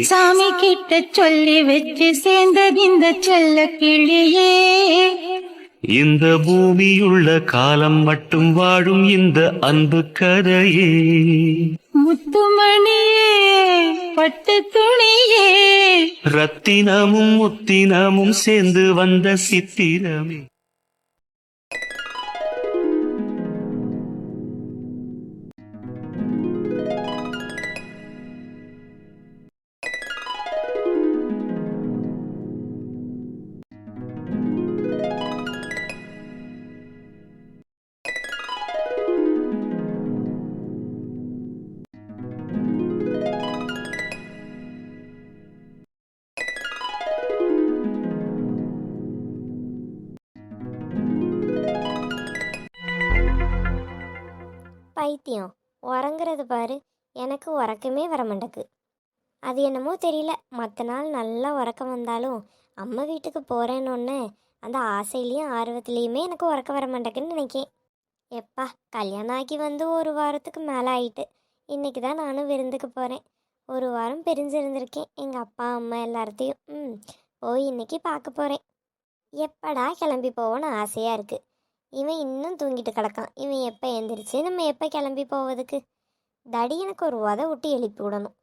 சாமி கிட்ட சொல்லி வச்சு சேர்ந்தது இந்த செல்ல கிளியே. இந்த பூமியுள்ள காலம் மட்டும் வாழும் இந்த அன்பு கதையே. முத்துமணியே பட்டு துணியே, ரத்தினமும் முத்தினமும் சேர்ந்து வந்த சித்திரமே. பைத்தியம் உறங்குறது பாரு. எனக்கு உறக்கமே வர மாட்டேக்கு. அது என்னமோ தெரியல, மற்ற நாள் நல்லா உறக்கம் வந்தாலும் அம்மா வீட்டுக்கு போகிறேன்னொன்னே அந்த ஆசையிலையும் ஆர்வத்துலேயுமே எனக்கு உறக்க வர மாட்டேக்குன்னு நினைக்கேன். எப்பா கல்யாணம் ஆகி வந்து ஒரு வாரத்துக்கு மேலே ஆயிட்டு. இன்றைக்கி தான் நானும் விருந்துக்கு போகிறேன். ஒரு வாரம் பிரிஞ்சிருந்திருக்கேன் எங்கள் அப்பா அம்மா எல்லார்த்தையும். போய் இன்னைக்கு பார்க்க போகிறேன். எப்படா கிளம்பி போவோன்னு ஆசையாக இருக்குது. இவன் இன்னும் தூங்கிட்டு கிடக்கான். இவன் எப்போ எழுந்திரிச்சு நம்ம எப்போ கிளம்பி போவதுக்கு? தடி எனக்கு ஒரு உத விட்டு எழுப்பி விடணும்.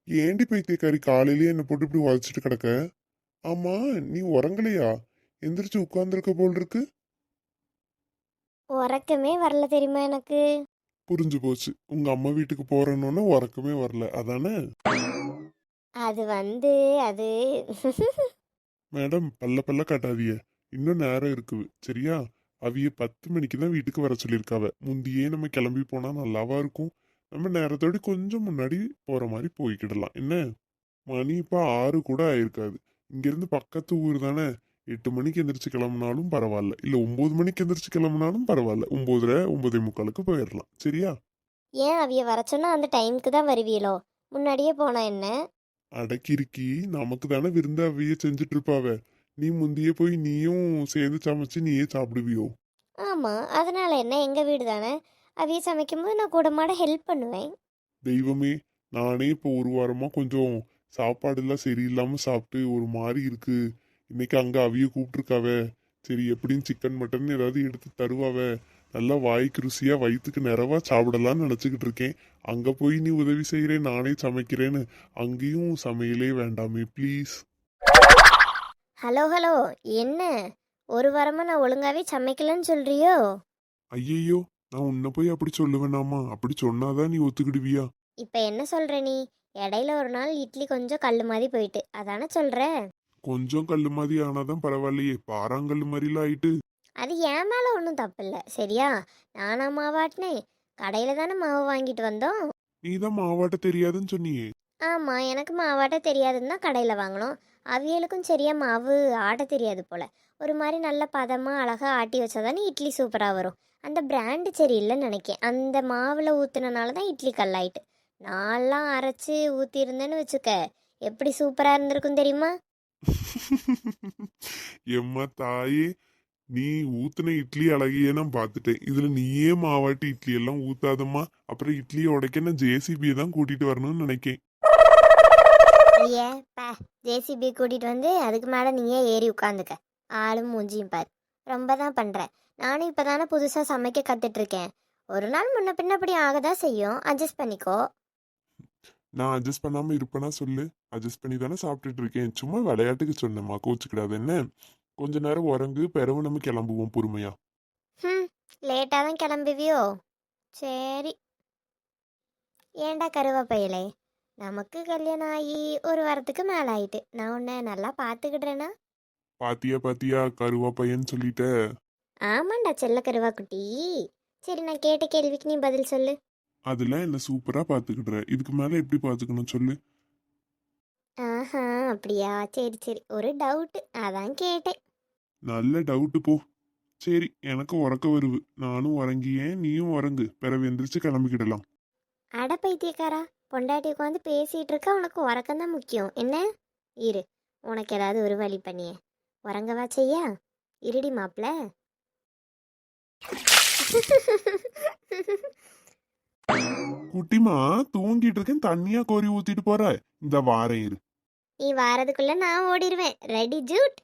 ஏண்டி பைத்தியக்காரி காலையிலேயே என்னை போட்டு இப்படி உதச்சிட்டு கிடக்க? ஆமா, நீ உறங்கலையா? எந்திரிச்சு உட்கார்ந்துருக்க போல் இருக்கு. உறக்கமே வரல தெரியுமா எனக்கு. புரிஞ்சு போச்சு, உங்க அம்மா வீட்டுக்கு போறேன்னு உறக்கமே வரல அதானே? அது அது மேடம், பல்ல பல்ல காட்டாதிய. இன்னும் நேரம் இருக்குது சரியா? அவிய 10 மணிக்கு தான் வீட்டுக்கு வர சொல்லியிருக்காவ. முந்தியே நம்ம கிளம்பி போனா நல்லாவா இருக்கும்? நம்ம நேரத்தோடு கொஞ்சம் முன்னாடி போற மாதிரி போய்க்கிடலாம் என்ன? மணி இப்ப 6 கூட ஆயிருக்காது. இங்கிருந்து பக்கத்து ஊர் தானே. 8 மணிக்கு எந்திரிச்சு கிளம்புனாலும் பரவாயில்ல, இல்ல 9 மணிக்கு எந்திரிச்சு கிளம்புனாலும் பரவாயில்ல. 9:30 9:45 போயிடலாம் சரியா? ஏன் அவிய வர சொன்னா அந்த டைமுக்கு தான் வருவீங்களோ? முன்னாடியே போனா என்ன? அடக்கிருக்கி, நமக்கு தானே விருந்து அவைய செஞ்சுட்டு இருப்பாவ. நீ முந்தியே போய் நீயும் சேர்ந்து சமைச்சு நீயே சாப்பிடுவியோ? ஆமாம், அதனால என்ன, எங்கள் வீடு தானே. அவிய சமைக்கும்போது நான் கூட மாட ஹெல்ப் பண்ணுவேன். தெய்வமே, நானே இப்போ ஒரு வாரமா கொஞ்சம் சாப்பாடுலாம் சரியில்லாம சாப்பிட்டு ஒரு மாதிரி இருக்கு. இன்னைக்கு அங்க அவிய கூப்பிட்டுருக்காவ. சரி, எப்படியும் சிக்கன் மட்டன் ஏதாவது எடுத்து தருவாவ. நல்லா வாய்க்கு ருசியா வயிற்றுக்கு நிறைவா சாப்பிடலாம்னு நினச்சிக்கிட்டு இருக்கேன். அங்க போய் நீ உதவி செய்கிறேன் நானே சமைக்கிறேன்னு அங்கேயும் சமையலே வேண்டாமே ப்ளீஸ். ஹலோ ஹலோ, என்ன ஒரு வாரமாக நான் ஒழுங்காகவே சமைக்கலன்னு சொல்கிறியோ? ஐயையோ, நான் உன்னை போய் அப்படி சொல்லுவேனாமா? அப்படி சொன்னாதான் நீ ஒத்துக்கிடுவியா? இப்போ என்ன சொல்கிற நீ? இடையில ஒரு நாள் இட்லி கொஞ்சம் கல் மாதிரி போயிட்டு, அதானே சொல்கிற? கொஞ்சம் கல்லு மாதிரி ஆனாதான் பரவாயில்லையே, பாறாங்கல்லு மாதிரிலாம் ஆயிட்டு. அது என் மேலே ஒன்றும் தப்பு இல்லை சரியா? நானா மாவாட்டினேன்? கடையில் தானே மாவு வாங்கிட்டு வந்தோம். நீ தான் மாவாட்ட தெரியாதுன்னு சொன்னியே. ஆமாம், எனக்கு மாவாட்ட தெரியாதுன்னு தான் கடையில் வாங்கினோம். அவியலுக்கும் சரியாக மாவு ஆட்ட தெரியாது போல். ஒரு மாதிரி நல்ல பதமாக அழகாக ஆட்டி வச்சாதானே இட்லி சூப்பராக வரும். அந்த பிராண்டு சரியில்லைன்னு நினைக்கேன். அந்த மாவில் ஊற்றுனனால தான் இட்லி கல்லாயிட்டு. நான்லாம் அரைச்சி ஊற்றிருந்தேன்னு வச்சுக்க, எப்படி சூப்பராக இருந்திருக்கும் தெரியுமா? எம்மா தாயே, நீ ஊத்துன இட்லி அழகியே நான் பார்த்துட்டேன். இதுல நீயே மாவாட்டி இட்லி எல்லாம் ஊத்தாதம்மா. அப்புறம் இட்லியை உடைக்க நான் ஜேசிபியை தான் கூட்டிட்டு வரணும்னு நினைக்கேன். ஐயே பா, ஜேசிபி கூட்டிகிட்டு வந்து அதுக்கு மேலே நீயே ஏறி உட்காந்துக்க. ஆளும் மூஞ்சியும் பார், ரொம்ப தான் பண்ணுறேன். நானும் இப்போ தானே புதுசாக சமைக்க கற்றுட்ருக்கேன். ஒரு நாள் முன்ன பின்ன அப்படி ஆகதான் செய்யும், அட்ஜஸ்ட் பண்ணிக்கோ. நான் அட்ஜஸ்ட் பண்ணாம இருப்பேனா சொல்லு? அட்ஜஸ்ட் பண்ணி தானே சாப்பிட்டுட்டு இருக்கேன். சும்மா விளையாட்டுக்கு சொன்னேம்மா, கோச்சுக்கிடாது என்ன? கொஞ்ச நேரம் உறங்கு, பிறகு நம்ம கிளம்புவோம் பொறுமையா. லேட்டாக தான் கிளம்புவியோ? சரி. ஏண்டா கருவாப்பையலே, நமக்கு கல்யாணம் ஆகி ஒரு வாரத்துக்கு மேலே ஆயிட்டு. நான் உன்னை நல்லா பார்த்துக்கிடுறேன்னா? பாத்தியா பாத்தியா, கருவா பையன் சொல்லிட்ட. ஆமாண்டா செல்ல கருவா குட்டி. சரி, நான் கேட்ட கேள்விக்கு நீ பதில் சொல்லு. அதெல்லாம் என்ன சூப்பரா பாத்துக்கிடுற. இதுக்கு மேல எப்படி பாத்துக்கணும் சொல்லு? ஆஹா, அப்படியா? சரி சரி, ஒரு டவுட்டு அதான் கேட்டேன். நல்ல டவுட்டு போ. சரி, எனக்கு உறக்க வருவு. நானும் உறங்கியேன், நீயும் உறங்கு. பிறகு எந்திரிச்சு கிளம்பிக்கிடலாம். அட பைத்தியக்காரா, பொண்டாட்டி உட்காந்து பேசிகிட்டு இருக்க, உனக்கு உறக்கம்தான் முக்கியம் என்ன? இரு, உனக்கு ஏதாவது ஒரு வழி பண்ணியே உறங்கவா செய்யா? இருடி மாப்பிள்ள. குட்டிமா தூங்கிட்டு இருக்கேன், தண்ணியா கோரி ஊத்திட்டு போற. இந்த வாரம் இரு. நீ வாரதுக்குள்ள நான் ஓடிடுவேன். Ready Jude.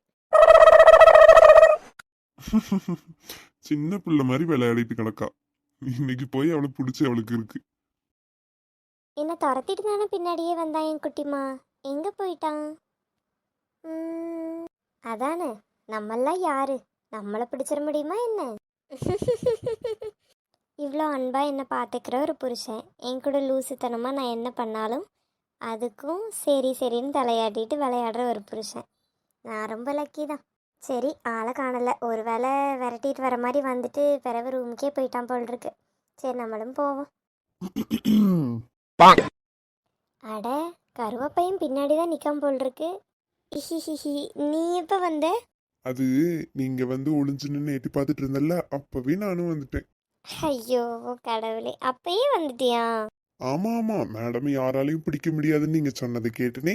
சின்ன பிள்ளை மாதிரி விளையாடிட்டு கிடக்கா. இன்னைக்கு போய் அவளை பிடிச்சி அவளுக்கு இருக்கு. என்ன துரத்திட்டு தானே பின்னாடியே வந்தான் என் குட்டிமா. எங்க போயிட்டான்? அதானே, நம்மெல்லாம் யாரு, நம்மளை பிடிச்சிட முடியுமா என்ன? இவ்வளோ அன்பா என்னை பார்த்துக்கிற ஒரு புருஷன் என் கூட லூசுத்தனமாக நான் என்ன பண்ணாலும் அதுக்கும் சரி சரின்னு தலையாட்டிட்டு விளையாடுற ஒரு புருஷன். நான் ரொம்ப லக்கி தான். சரி, ஆளை காணலை. ஒரு வேளை விரட்டிட்டு வர மாதிரி வந்துட்டு பிறகு ரூமுக்கே போயிட்டான் போல் இருக்கு. சரி, நம்மளும் போவோம். அட, கருவப்பையும் பின்னாடி தான் நிற்காம போல் இருக்கு. ஹிஹிஹி, நீ எப்போ வந்த? அது நீங்க வந்து ஒளிஞ்சு நின்று எட்டி பார்த்துட்டு இருந்தல்ல, அப்பவே நானும் வந்துட்டேன். ஐயோ கடவுளே, அப்பயே வந்துட்டியா? ஆமா ஆமா, மேடம் யாராலையும் பிடிக்க முடியாதுன்னு நீங்க சொன்னதை கேட்டுனே.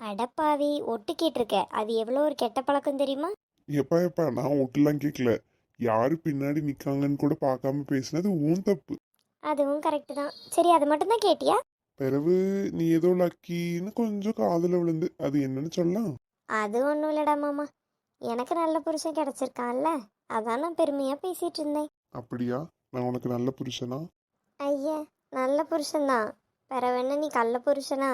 அடப்பாவி, ஒட்டு கேட்டிருக்க. அது எவ்வளோ ஒரு கெட்ட பழக்கம் தெரியுமா? எப்பா எப்பா, நான் ஒட்டுலாம் கேட்கல. யாரு பின்னாடி நிக்காங்கன்னு கூட பார்க்காம பேசினது உன் தப்பு. அதுவும் கரெக்டு தான். சரி, அது மட்டும் தான் கேட்டியா? பிறகு நீ ஏதோ லக்கின்னு கொஞ்சம் காதுல விழுந்து, அது என்னன்னு சொல்லலாம். அது ஒன்றும் இல்லடா மாமா, எனக்கு நல்ல புருஷன் கிடைச்சிருக்கான்ல, அதான் நான் பெருமையாக பேசிகிட்டு இருந்தேன். அப்படியா? நான் உனக்கு நல்ல புருஷனா? ஐயா, நல்ல புருஷன்தான். பிறவென்ன நீ கள்ள புருஷனா?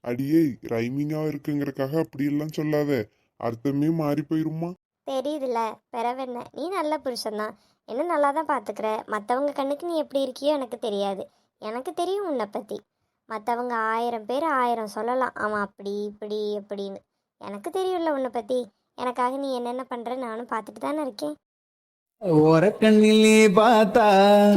அடியே, ரைமிங்கா இருக்குங்கிறக்காக அப்படியெல்லாம் சொல்லாத, அர்த்தமே மாறி போயிருமா. தெரியுதுல்ல, பிறவென்ன நீ நல்ல புருஷன்தான். என்ன நல்லா தான் பார்த்துக்கிற. மற்றவங்க கண்ணுக்கு நீ எப்படி இருக்கியோ எனக்கு தெரியாது. எனக்கு தெரியும் உன்னை பற்றி. மற்றவங்க 1000 பேர் 1000 சொல்லலாம், அவன் அப்படி இப்படி எப்படின்னு. எனக்கு தெரியும்ல உன்னை பற்றி. எனக்காக நீ என்னென்ன பண்ணுற நானும் பார்த்துட்டு தானே இருக்கேன். ஓரக்கண்ணில் நீ பார்த்தா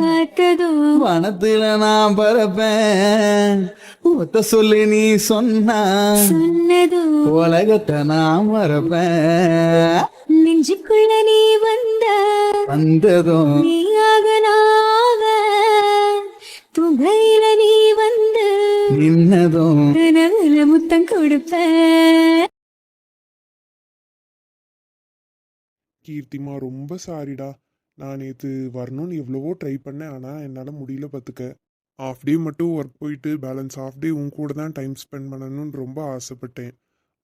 பார்த்ததும் வனத்துல நான் பறப்பேன். ஒத்த சொல்லி நீ சொன்னா சொன்னதும் உலகத்தை நான் மறப்பேன். நெஞ்சுக்குள்ள நீ வந்ததும் நீயாக நாவ துகையில நீ வந்து நின்னதும் கனவுல முத்தம் கொடுப்ப. கீர்த்திமா, ரொம்ப சாரிடா. நான் நேற்று வரணும்னு எவ்வளவோ ட்ரை பண்ணேன், ஆனால் என்னால் முடியல. பார்த்துக்க, ஆஃப் டே மட்டும் ஒர்க் போயிட்டு பேலன்ஸ் ஆஃப் டே உன் கூட தான் டைம் ஸ்பெண்ட் பண்ணணும்னு ரொம்ப ஆசைப்பட்டேன்.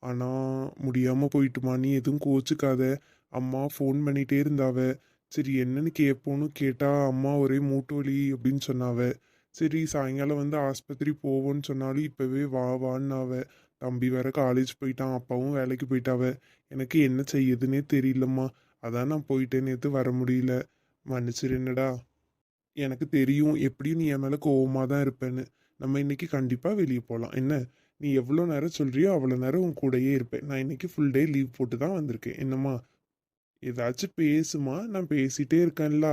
ஆனால் முடியாமல் போயிட்டுமா. நீ எதுவும் கோச்சுக்காத. அம்மா ஃபோன் பண்ணிகிட்டே இருந்தாவ. சரி, என்னன்னு கேட்போன்னு கேட்டால் அம்மா ஒரே மூட்டு வலி அப்படின்னு சொன்னாவ. சரி, சாயங்காலம் வந்து ஆஸ்பத்திரி போவோன்னு சொன்னாலும் இப்போவே வா வான்னாவ. தம்பி வேற காலேஜ் போயிட்டான், அப்பாவும் வேலைக்கு போயிட்டாவ. எனக்கு என்ன செய்யுதுன்னே தெரியலம்மா. அதான் நான் போயிட்டேன், நேற்று வர முடியல. மன்னிச்சிரு என்னடா. எனக்கு தெரியும் எப்படியும் நீ என் மேலே கோவமாக தான் இருப்பேன்னு. நம்ம இன்னைக்கு கண்டிப்பாக வெளியே போகலாம். என்ன, நீ எவ்வளோ நேரம் சொல்கிறியோ அவ்வளோ நேரம் உன் கூடயே இருப்பேன். நான் இன்னைக்கு ஃபுல் டே லீவ் போட்டு தான் வந்திருக்கேன். என்னம்மா, ஏதாச்சும் பேசுமா. நான் பேசிகிட்டே இருக்கேன்ல.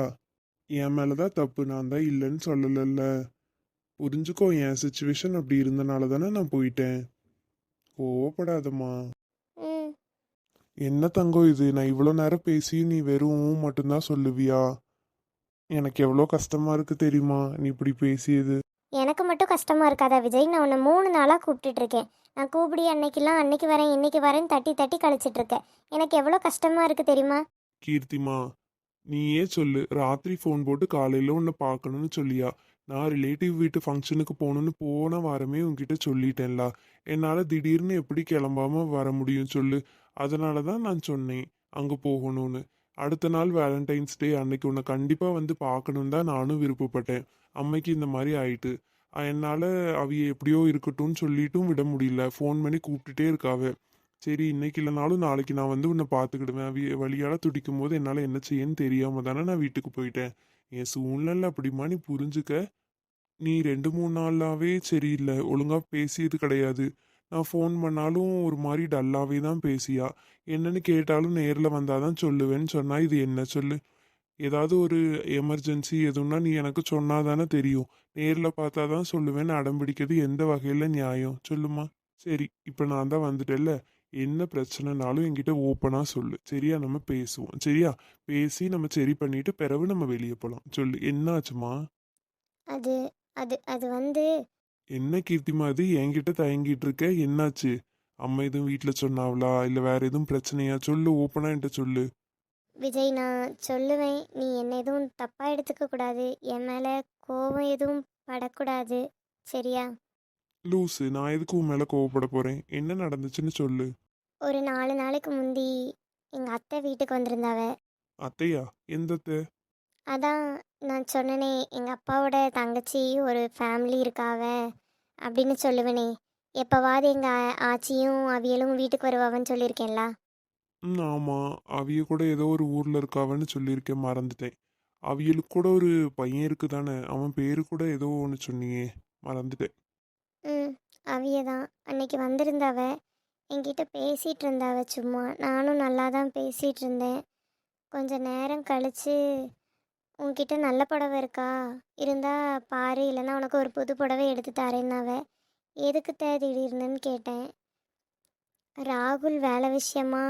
என் மேலே தான் தப்பு, நான் தான் இல்லைன்னு சொல்லலைல்ல. புரிஞ்சுக்கோ, என் சுச்சுவேஷன் அப்படி இருந்தனால தானே நான் போயிட்டேன். கோவப்படாதம்மா. ம் என்ன தங்கம் இது, நான் இவ்வளோ நேரம் பேசி நீ வெறும் மட்டும்தான் சொல்லுவியா? எனக்கு எவ்வளோ கஷ்டமா இருக்கு தெரியுமா நீ இப்படி பேசியது. எனக்கு மட்டும் கஷ்டமா இருக்காதா விஜய்? நான் உன்னை 3 நாளாக கூப்பிட்டுட்டு இருக்கேன். நான் கூப்பிடி அன்னைக்கெல்லாம் அன்னைக்கு வரேன் இன்னைக்கு வரேன்னு தட்டி தட்டி கழிச்சிட்டு இருக்கேன். எனக்கு எவ்வளோ கஷ்டமா இருக்கு தெரியுமா? கீர்த்திமா, நீயே சொல்லு. ராத்திரி ஃபோன் போட்டு காலையில் உன்னை பார்க்கணும்னு சொல்லியா? நான் ரிலேட்டிவ் வீட்டு ஃபங்க்ஷனுக்கு போகணுன்னு போன வாரமே உங்ககிட்ட சொல்லிட்டேன்ல. என்னால் திடீர்னு எப்படி கிளம்பாம வர முடியும் சொல்லு. அதனால தான் நான் சொன்னேன் அங்கே போகணும்னு. அடுத்த நாள் வேலண்டைன்ஸ் டே அன்னைக்கு உன்னை கண்டிப்பாக வந்து பார்க்கணுன்னு தான் நானும் விருப்பப்பட்டேன். அம்மைக்கு இந்த மாதிரி ஆயிட்டு என்னால் அவிய எப்படியோ இருக்கட்டும்னு சொல்லிட்டும் விட முடியல. ஃபோன் பண்ணி கூப்பிட்டுட்டே இருக்காவ. சரி, இன்னைக்கு இல்லைனாலும் நாளைக்கு நான் வந்து உன்னை பார்த்துக்கிடுவேன். அவிய வழியால் துடிக்கும் போது என்னால் என்ன செய்யன்னு தெரியாம தானே நான் வீட்டுக்கு போயிட்டேன். என் சூழ்நிலை அப்படிமா, நீ புரிஞ்சுக்க. நீ 2-3 நாளாவே சரியில்லை, ஒழுங்காக பேசியது கிடையாது. நான் ஃபோன் பண்ணாலும் ஒரு மாதிரி டல்லாவே தான் பேசியா. என்னன்னு கேட்டாலும் நேரில் வந்தால் தான் சொல்லுவேன்னு சொன்னா. இது என்ன சொல்லு? ஏதாவது ஒரு எமர்ஜென்சி எதுன்னா நீ எனக்கு சொன்னா தானே தெரியும். நேரில் பார்த்தா தான் சொல்லுவேன்னு அடம்பிடிக்கிறது எந்த வகையில் நியாயம் சொல்லுமா? சரி, இப்போ நான் தான் வந்துட்டேல்ல, என்ன பிரச்சனைனாலும் என்கிட்ட ஓப்பனாக சொல்லு. சரியா? நம்ம பேசுவோம். சரியா? பேசி நம்ம சரி பண்ணிட்டு பிறகு நம்ம வெளியே போகலாம். சொல்லு, என்ன ஆச்சுமா? அது அது அது வந்து என்ன கீர்த்திமா, அது என்கிட்ட தயங்கிட்டு இருக்க? என்னாச்சு? அம்மா எதுவும் வீட்டில் சொன்னாவளா இல்லை வேற எதுவும் பிரச்சனையா? சொல்லு, ஓப்பனாக என்கிட்ட சொல்லு. விஜய், நான் சொல்லுவேன், நீ என்ன எதுவும் தப்பாக எடுத்துக்க கூடாது, என் மேலே கோபம் எதுவும் படக்கூடாது, சரியா? லூசு, நான் எதுக்கு உன் மேல கோவப்பட போறேன்? என்ன நடந்துச்சுன்னு சொல்லு. ஒரு 4 நாளைக்கு முந்தி எங்கள் அத்தை வீட்டுக்கு வந்திருந்தாவ. அத்தையா? எந்த அத்தை? அதான் நான் சொன்னனே, எங்கள் அப்பாவோட தங்கச்சி ஒரு ஃபேமிலி இருக்காவ அப்படின்னு சொல்லுவேனே. எப்போவாது எங்கள் ஆச்சியும் அவியலும் வீட்டுக்கு வருவாவன்னு சொல்லியிருக்கேன்ல. ஆமா, அவிய கூட ஏதோ ஒரு ஊர்ல இருக்காவன்னு சொல்லியிருக்கேன், மறந்துட்டேன். அவியலுக்கு கூட ஒரு பையன் இருக்குதானே, அவன் பேரு கூட ஏதோ ஒன்று சொன்னியே, மறந்துட்டேன். ம், அவிய தான் அன்னைக்கு வந்திருந்தாவ. என்கிட்ட பேசிகிட்டு இருந்தாவ சும்மா. நானும் நல்லா தான் பேசிகிட்டு இருந்தேன். கொஞ்ச நேரம் கழித்து, உன்கிட்ட நல்ல புடவை இருக்கா, இருந்தா பாரு, இல்லைன்னா உனக்கு ஒரு புது புடவை எடுத்து தரேன்னாவ. எதுக்கு திடீர்னுன்னு கேட்டேன். ராகுல் வேலை விஷயமா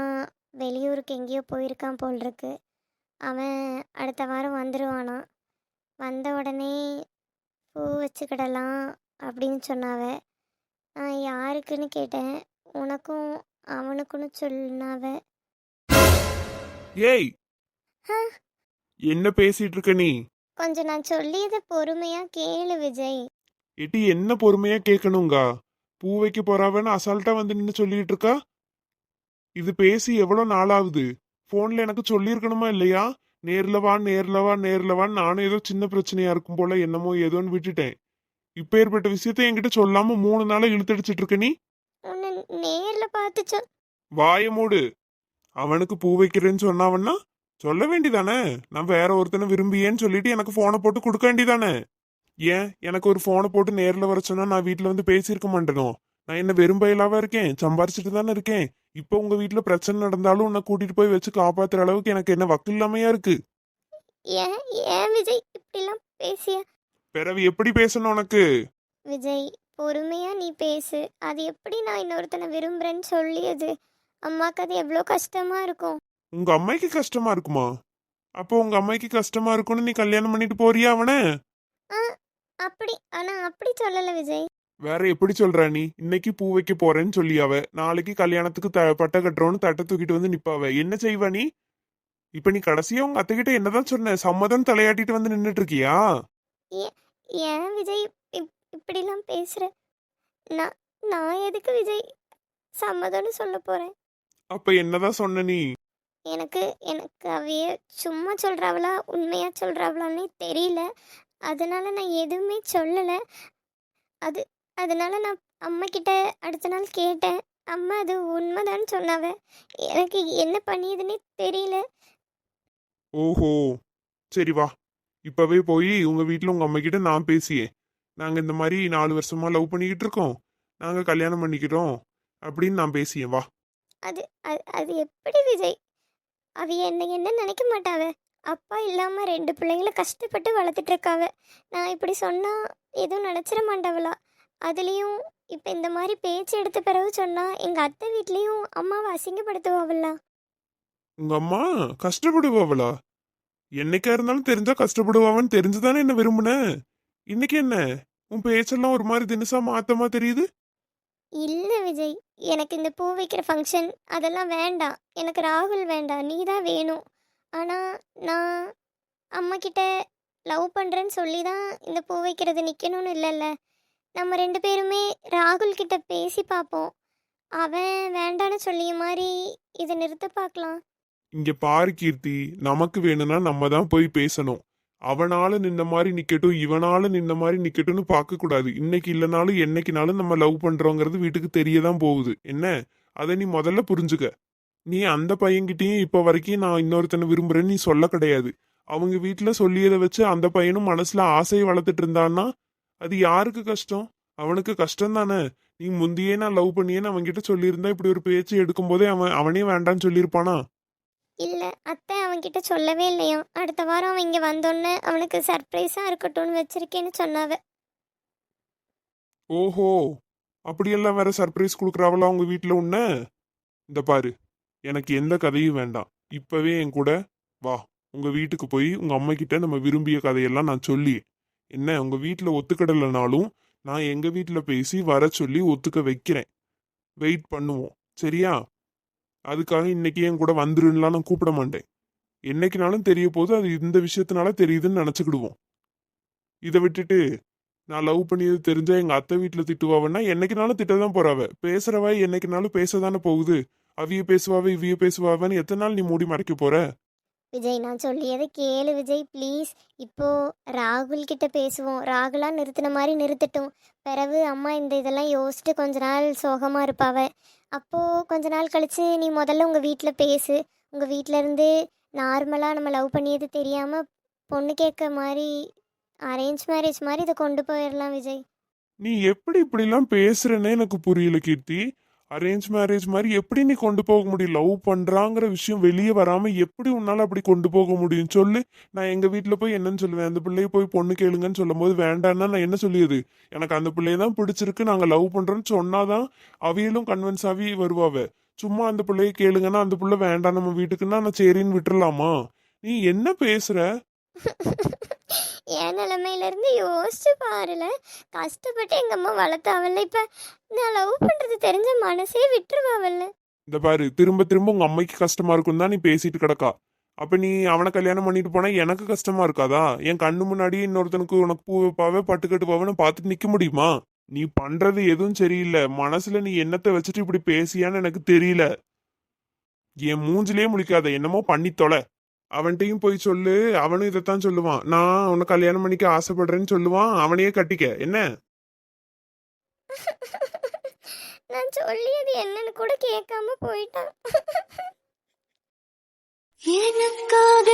வெளியூருக்கு எங்கேயோ போயிருக்கான் போல் இருக்கு. அவன் அடுத்த வாரம் வந்துடுவானா. வந்த உடனே பூ வச்சுக்கிடலாம் அப்படின்னு சொன்னாவ. நான் யாருக்குன்னு கேட்டேன். உனக்கும் அவனுக்குன்னு சொன்னாவ. ஏய், ஹ, என்ன பேசிட்டு இருக்க நீ? கொஞ்சம் நான் சொல்லியதை பொறுமையாக கேளு விஜய். எட்டி, என்ன பொறுமையா கேட்கணுங்கா? பூ வைக்க போறாவன்னு அசால்ட்டா வந்து நின்று சொல்லிட்டு இருக்கா. இது பேசி எவ்வளோ நாளாகுது? ஃபோன்ல எனக்கு சொல்லியிருக்கணுமா இல்லையா? நேர்ல வா, நேர்ல வா, நேர்ல வான்னு. நானும் ஏதோ சின்ன பிரச்சனையா இருக்கும் போல என்னமோ ஏதோன்னு விட்டுட்டேன். இப்ப ஏற்பட்ட விஷயத்த என்கிட்ட சொல்லாம 3 நாளா இழுத்தடிச்சிட்டு இருக்க நீ. உன்னை நேரில் பார்த்து வாய மூடு. அவனுக்கு பூ வைக்கிறேன்னு சொன்னாவன்னா சொல்ல வேண்டிதானே? நான் வேற ஒருத்தனை விரும்பியேன்னு சொல்லிட்டு எனக்கு போனை போட்டு கொடுக்க வேண்டிதானே? ஏன் எனக்கு ஒரு போனை போட்டு நேர்ல வர சொன்னா நான் வீட்டுல வந்து பேசியிருக்க மாட்டேனோ? நான் என்ன வெறும் பயலாவா இருக்கேன்? சம்பாரிச்சிட்டு தானே இருக்கேன். இப்போ உங்க வீட்டுல பிரச்சனை நடந்தாலும் உன்னை கூட்டிட்டு போய் வச்சு காப்பாத்துற அளவுக்கு எனக்கு என்ன வக்கு இல்லாமையா இருக்கு? ஏன் ஏன் விஜய் இப்படிலாம் பேசிய? பிறவு எப்படி பேசணும் உனக்கு? விஜய், பொறுமையா நீ பேசு. அது எப்படி நான் இன்னொருத்தனை விரும்புறேன்னு சொல்லியது? அம்மாக்கு அது எவ்வளோ கஷ்டமா இருக்கும். உங்க அம்மைக்கு கஷ்டமா இருக்குமா? அப்போ உங்க அம்மைக்கு கஷ்டமா இருக்கும்னு நீ கல்யாணம் பண்ணிட்டு போறியா அவனை? ஆ, அப்படி சொல்லல விஜய். வேற எப்படி சொல்ற நீ? இன்னைக்கு பூ வைக்க போறேன்னு சொல்லியாவ, நாளைக்கு கல்யாணத்துக்கு பட்டை கட்டுறோன்னு தட்டை தூக்கிட்டு வந்து நிப்பாவ. என்ன செய்வ நீ? இப்ப நீ கடைசியா உங்க அத்தைகிட்ட என்னதான் சொன்ன? சம்மதம் தலையாட்டிட்டு வந்து நின்னுட்டு இருக்கியா? ஏன் ஏன் விஜய் இப்படிலாம் பேசுற? நான் நான் எதுக்கு விஜய் சம்மதம்னு சொல்ல போறேன்? அப்ப என்னதான் சொன்ன நீ? எனக்கு எனக்கு அவைய சும்மா சொல்றாவளா உண்மையா சொல்றாவளான்னே தெரியல. அதனால நான் எதுவுமே சொல்லலை. அது அதனால நான் அம்மா கிட்ட அடுத்த நாள் கேட்டேன். அம்மா அது உண்மைதான்னு சொன்னாவ. எனக்கு என்ன பண்ணியதுன்னே தெரியல. ஓஹோ, சரி வா, இப்பவே போய் உங்க வீட்டுல உங்க அம்மா கிட்ட நான் பேசியே, நாங்க இந்த மாதிரி 4 வருஷமா லவ் பண்ணிக்கிட்டு இருக்கோம், நாங்க கல்யாணம் பண்ணிக்கிறோம் அப்படின்னு நான் பேசியேன். வா. அது அது அது எப்படி விஜய்? அவைய என்ன நினைக்க மாட்டாவ. அப்பா இல்லாம 2 பிள்ளைங்களை கஷ்டப்பட்டு வளர்த்துட்டு இருக்காவ. நான் இப்படி சொன்னா எதுவும் நினைச்சிட மாட்டாவளா? அதுலேயும் இப்போ இந்த மாதிரி பேச்சு எடுத்த பிறகு சொன்னா எங்க அத்தை வீட்லேயும் அம்மாவை அசிங்கப்படுத்துவாவல்ல. உங்க அம்மா கஷ்டப்படுவாவளா? என்னைக்கா இருந்தாலும் தெரிஞ்சா கஷ்டப்படுவாவன்னு தெரிஞ்சுதானே என்ன விரும்புன. இன்னைக்கு என்ன உன் பேச்செல்லாம் ஒரு மாதிரி தினசா மாத்தமா தெரியுது? இல்லை விஜய், எனக்கு இந்த பூ வைக்கிற ஃபங்க்ஷன் அதெல்லாம் வேண்டாம். எனக்கு ராகுல் வேண்டாம், நீ தான் வேணும். ஆனால் நான் அம்மா கிட்ட லவ் பண்ணுறேன்னு சொல்லி தான் இந்த பூ வைக்கிறது நிற்கணும்னு இல்லைல்ல. நம்ம 2 பேருமே ராகுல் கிட்ட பேசி பார்ப்போம். அவன் வேண்டான்னு சொல்லிய மாதிரி இதை நிறுத்த பார்க்கலாம். இங்க பாரு கீர்த்தி, நமக்கு வேணும்னா நம்ம தான் போய் பேசணும். அவனால நின்ன மாதிரி நிக்கட்டும், இவனால நின்ன மாதிரி நிக்கட்டும்னு பார்க்க கூடாது. இன்னைக்கு இல்லைனாலும் என்னைக்குனாலும் நம்ம லவ் பண்றோங்கிறது வீட்டுக்கு தெரியதான் போகுது. என்ன, அதை நீ முதல்ல புரிஞ்சுக்க. நீ அந்த பையன்கிட்டயும் இப்ப வரைக்கும் நான் இன்னொருத்தனை விரும்புறேன்னு நீ சொல்ல கிடையாது. அவங்க வீட்டுல சொல்லியதை வச்சு அந்த பையனும் மனசுல ஆசையை வளர்த்துட்டு இருந்தான்னா அது யாருக்கு கஷ்டம்? அவனுக்கு கஷ்டம் தானே. நீ முந்தியே நான் லவ் பண்ணியேன்னு அவன்கிட்ட சொல்லியிருந்தா இப்படி ஒரு பேச்சு எடுக்கும் போதே அவனே வேண்டான்னு சொல்லியிருப்பானா? இல்லை, அத்தை அவன்கிட்ட சொல்லவே இல்லையாம். அடுத்த வாரம் அவன் இங்கே வந்தோன்னே அவனுக்கு சர்ப்ரைஸாக இருக்கட்டும்னு வச்சிருக்கேன்னு சொன்னாவ. ஓஹோ, அப்படியெல்லாம் வேற சர்ப்ரைஸ் கொடுக்குறாவளா உங்க வீட்டுல உன்ன? இந்த பாரு, எனக்கு எந்த கதையும் வேண்டாம். இப்பவே என் கூட வா, உங்க வீட்டுக்கு போய் உங்க அம்மா கிட்ட நம்ம விரும்பிய கதையெல்லாம் நான் சொல்லி, என்ன உங்க வீட்டுல ஒத்துக்கிடலைனாலும் நான் எங்க வீட்டுல பேசி வர சொல்லி ஒத்துக்க வைக்கிறேன். வெயிட் பண்ணுவோம், சரியா? அதுக்காக இன்னைக்கு என் கூட வந்துருன்னுலாம் நான் கூப்பிட மாட்டேன். என்னைக்குனாலும் தெரிய போது அது இந்த விஷயத்தினால தெரியுதுன்னு நினைச்சுக்கிடுவோம். இதை விட்டுட்டு நான் லவ் பண்ணியது தெரிஞ்சா எங்க அத்தை வீட்டுல திட்டுவாவன்னா என்னைக்குனாலும் திட்டதான் போறாவ. பேசுறவ என்னைக்குனாலும் பேசதானே போகுது. அவிய பேசுவாவ இவிய பேசுவாவன்னு எத்தனை நாள் நீ மூடி மறைக்க போற? விஜய் நான் சொல்லியதை கேளு விஜய் ப்ளீஸ். இப்போ ராகுல் கிட்ட பேசுவோம். ராகுலா நிறுத்தின மாதிரி நிறுத்தட்டும். பிறகு அம்மா இந்த இதெல்லாம் யோசிச்சுட்டு கொஞ்ச நாள் சோகமாக இருப்பாவ. அப்போது கொஞ்ச நாள் கழித்து நீ முதல்ல உங்கள் வீட்டில் பேசு. உங்கள் வீட்டிலேருந்து நார்மலாக நம்ம லவ் பண்ணியது தெரியாமல் பொண்ணு கேட்க மாதிரி அரேஞ்ச் மேரேஜ் மாதிரி இதை கொண்டு போயிடலாம் விஜய். நீ எப்படி இப்படிலாம் பேசுறேன்னே எனக்கு புரியல கீர்த்தி. அரேஞ்ச் மேரேஜ் மாதிரி எப்படி நீ கொண்டு போக முடியும்? லவ் பண்றாங்கிற விஷயம் வெளியே வராம எப்படி உன்னால அப்படி கொண்டு போக முடியும் சொல்லு. நான் எங்க வீட்டுல போய் என்னன்னு சொல்லுவேன்? அந்த பிள்ளைய போய் பொண்ணு கேளுங்கன்னு சொல்லும் போது வேண்டான்னா நான் என்ன சொல்லியது? எனக்கு அந்த பிள்ளைய தான் பிடிச்சிருக்கு, நாங்க லவ் பண்றோம்னு சொன்னாதான் அவியலும் கன்வின்ஸ் ஆகி வருவாவ. சும்மா அந்த பிள்ளைய கேளுங்கன்னா அந்த பிள்ளை வேண்டாம் நம்ம வீட்டுக்குன்னா நான் சரின்னு விட்டுறலாமா? நீ என்ன பேசுற? என் நிலைமையிலேருந்து யோசிச்சு பாருல. கஷ்டப்பட்டு எங்கள் அம்மா வளர்த்தாவல்ல. இப்போ நான் லவ் பண்ணுறது தெரிஞ்ச மனசே விட்டுருவாவல்ல. இந்த பாரு, திரும்ப திரும்ப உங்க அம்மைக்கு கஷ்டமா இருக்கும் தான் நீ பேசிட்டு கிடக்கா. அப்ப நீ அவனை கல்யாணம் பண்ணிட்டு போனா எனக்கு கஷ்டமா இருக்காதா? என் கண்ணு முன்னாடி இன்னொருத்தனுக்கு உனக்கு பூ வைப்பாவே பட்டு கட்டுப்பாவேன்னு பார்த்துட்டு நிக்க முடியுமா? நீ பண்றது எதுவும் சரியில்லை. மனசுல நீ என்னத்தை வச்சுட்டு இப்படி பேசியான்னு எனக்கு தெரியல. என் மூஞ்சிலே முழிக்காத, என்னமோ பண்ணி தொலை. அவன்கிட்டயும் போய் சொல்லு, அவனும் இதைத்தான் சொல்லுவான். நான் உன்னை கல்யாணம் பண்ணிக்க ஆசைப்படுறேன்னு சொல்லுவான். அவனையே கட்டிக்க என்ன? நான் சொல்லியது என்னன்னு கூட கேட்காம போயிட்டான். எனக்காக